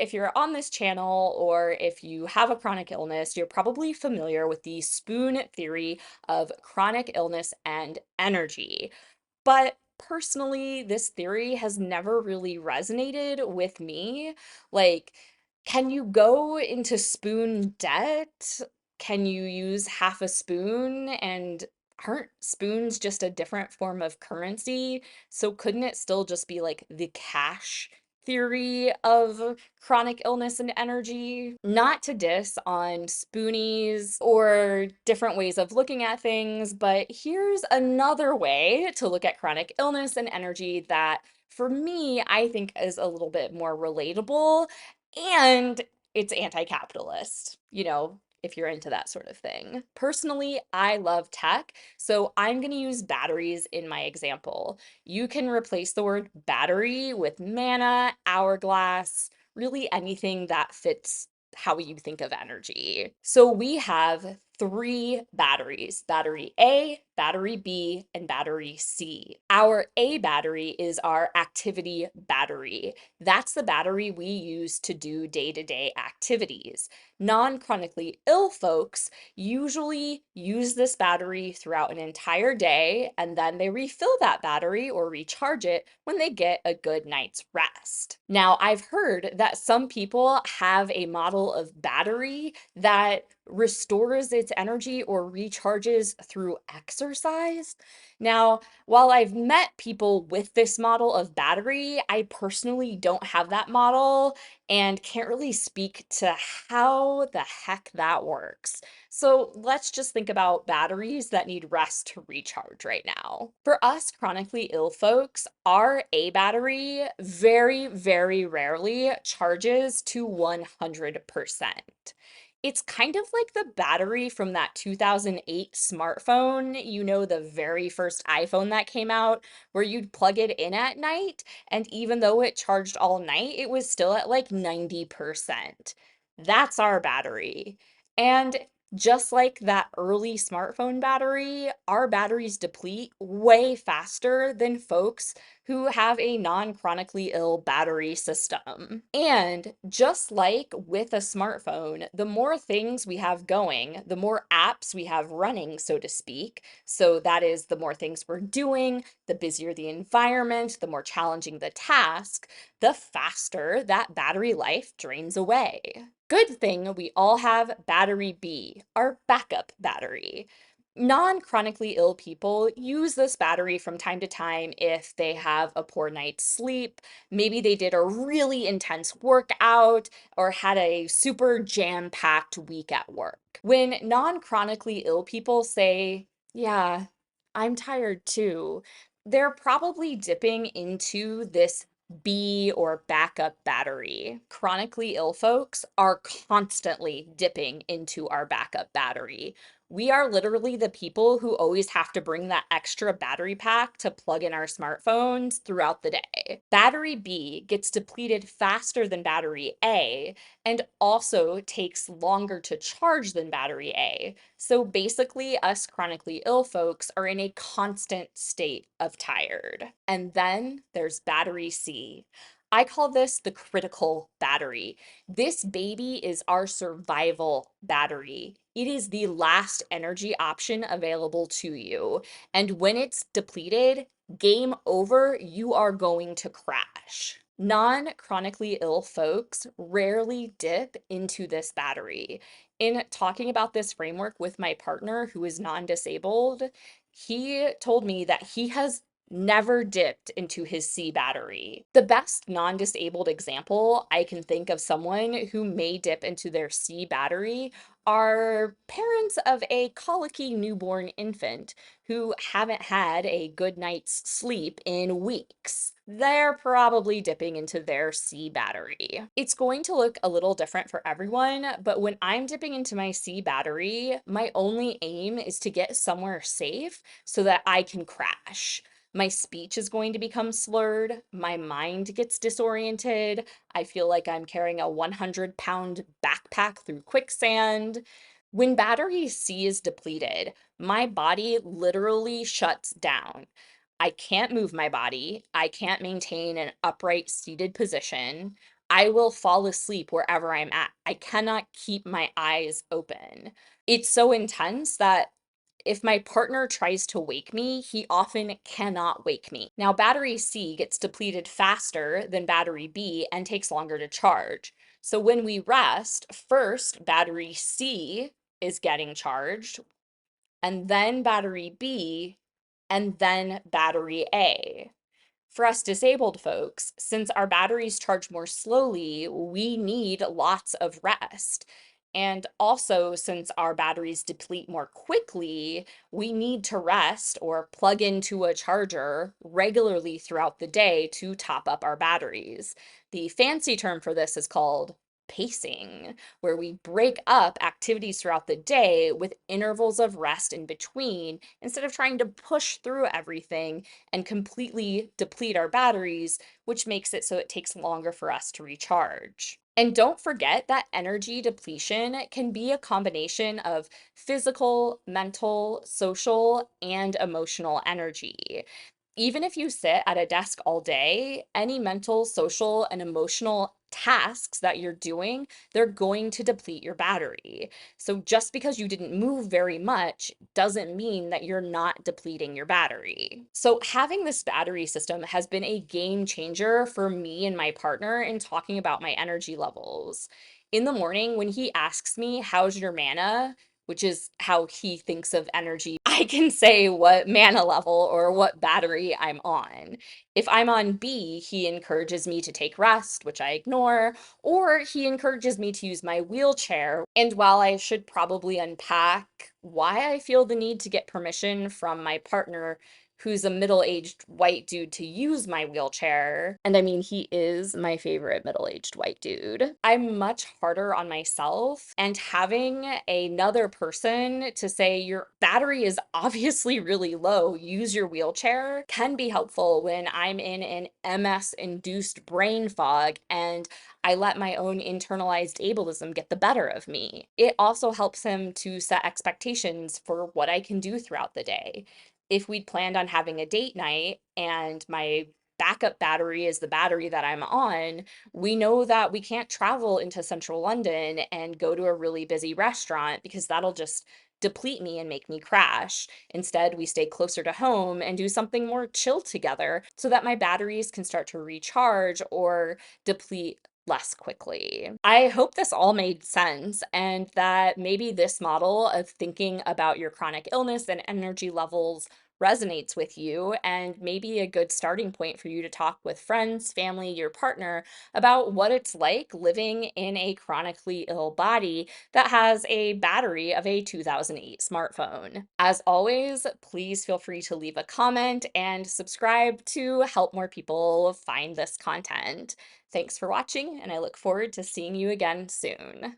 If you're on this channel or if you have a chronic illness, you're probably familiar with the spoon theory of chronic illness and energy. But personally, this theory has never really resonated with me. Like, can you go into spoon debt? Can you use half a spoon? And aren't spoons just a different form of currency? So couldn't it still just be like the cash theory of chronic illness and energy? Not to diss on spoonies or different ways of looking at things, but here's another way to look at chronic illness and energy that, for me, I think is a little bit more relatable and it's anti-capitalist, if you're into that sort of thing. Personally, I love tech, so I'm going to use batteries in my example. You can replace the word battery with mana, hourglass, really anything that fits how you think of energy. So we have three batteries: battery A, battery B, and battery C. Our A battery is our activity battery. That's the battery we use to do day-to-day activities. Non-chronically ill folks usually use this battery throughout an entire day, and then they refill that battery or recharge it when they get a good night's rest. Now, I've heard that some people have a model of battery that restores its energy or recharges through exercise. Now, while I've met people with this model of battery, I personally don't have that model and can't really speak to how the heck that works. So let's just think about batteries that need rest to recharge right now. For us chronically ill folks, our A battery very, very rarely charges to 100%. It's kind of like the battery from that 2008 smartphone, the very first iPhone that came out, where you'd plug it in at night, and even though it charged all night, it was still at like 90%. That's our battery. And just like that early smartphone battery, our batteries deplete way faster than folks who have a non-chronically ill battery system. And just like with a smartphone, the more things we have going, the more apps we have running, so to speak. So that is the more things we're doing, the busier the environment, the more challenging the task, the faster that battery life drains away. Good thing we all have battery B, our backup battery. Non-chronically ill people use this battery from time to time if they have a poor night's sleep, maybe they did a really intense workout, or had a super jam-packed week at work. When non-chronically ill people say, "Yeah, I'm tired too," they're probably dipping into this B or backup battery. Chronically ill folks are constantly dipping into our backup battery. We are literally the people who always have to bring that extra battery pack to plug in our smartphones throughout the day. Battery B gets depleted faster than battery A and also takes longer to charge than battery A. So basically, us chronically ill folks are in a constant state of tired. And then there's battery C. I call this the critical battery. This baby is our survival battery. It is the last energy option available to you. And when it's depleted, game over, you are going to crash. Non-chronically ill folks rarely dip into this battery. In talking about this framework with my partner who is non-disabled, he told me that he has never dipped into his C battery. The best non-disabled example I can think of someone who may dip into their C battery are parents of a colicky newborn infant who haven't had a good night's sleep in weeks. They're probably dipping into their C battery. It's going to look a little different for everyone, but when I'm dipping into my C battery, my only aim is to get somewhere safe so that I can crash. My speech is going to become slurred. My mind gets disoriented. I feel like I'm carrying a 100-pound backpack through quicksand. When battery C is depleted, my body literally shuts down. I can't move my body. I can't maintain an upright seated position. I will fall asleep wherever I'm at. I cannot keep my eyes open. It's so intense that if my partner tries to wake me, he often cannot wake me. Now, battery C gets depleted faster than battery B and takes longer to charge. So when we rest, first battery C is getting charged, and then battery B, and then battery A. For us disabled folks, since our batteries charge more slowly, we need lots of rest. And also, since our batteries deplete more quickly, we need to rest or plug into a charger regularly throughout the day to top up our batteries. The fancy term for this is called pacing, where we break up activities throughout the day with intervals of rest in between instead of trying to push through everything and completely deplete our batteries, which makes it so it takes longer for us to recharge. And don't forget that energy depletion can be a combination of physical, mental, social, and emotional energy. Even if you sit at a desk all day, any mental, social, and emotional tasks that you're doing, they're going to deplete your battery. So just because you didn't move very much doesn't mean that you're not depleting your battery. So having this battery system has been a game changer for me and my partner in talking about my energy levels. In the morning, when he asks me, "How's your mana?" which is how he thinks of energy, I can say what mana level or what battery I'm on. If I'm on B, he encourages me to take rest, which I ignore, or he encourages me to use my wheelchair. And while I should probably unpack why I feel the need to get permission from my partner, who's a middle-aged white dude, to use my wheelchair, and I mean, he is my favorite middle-aged white dude, I'm much harder on myself, and having another person to say, "Your battery is obviously really low, use your wheelchair," can be helpful when I'm in an MS-induced brain fog and I let my own internalized ableism get the better of me. It also helps him to set expectations for what I can do throughout the day. If we'd planned on having a date night and my backup battery is the battery that I'm on, we know that we can't travel into central London and go to a really busy restaurant because that'll just deplete me and make me crash. Instead, we stay closer to home and do something more chill together so that my batteries can start to recharge or deplete less quickly. I hope this all made sense and that maybe this model of thinking about your chronic illness and energy levels resonates with you and maybe a good starting point for you to talk with friends, family, your partner about what it's like living in a chronically ill body that has a battery of a 2008 smartphone. As always, please feel free to leave a comment and subscribe to help more people find this content. Thanks for watching, and I look forward to seeing you again soon.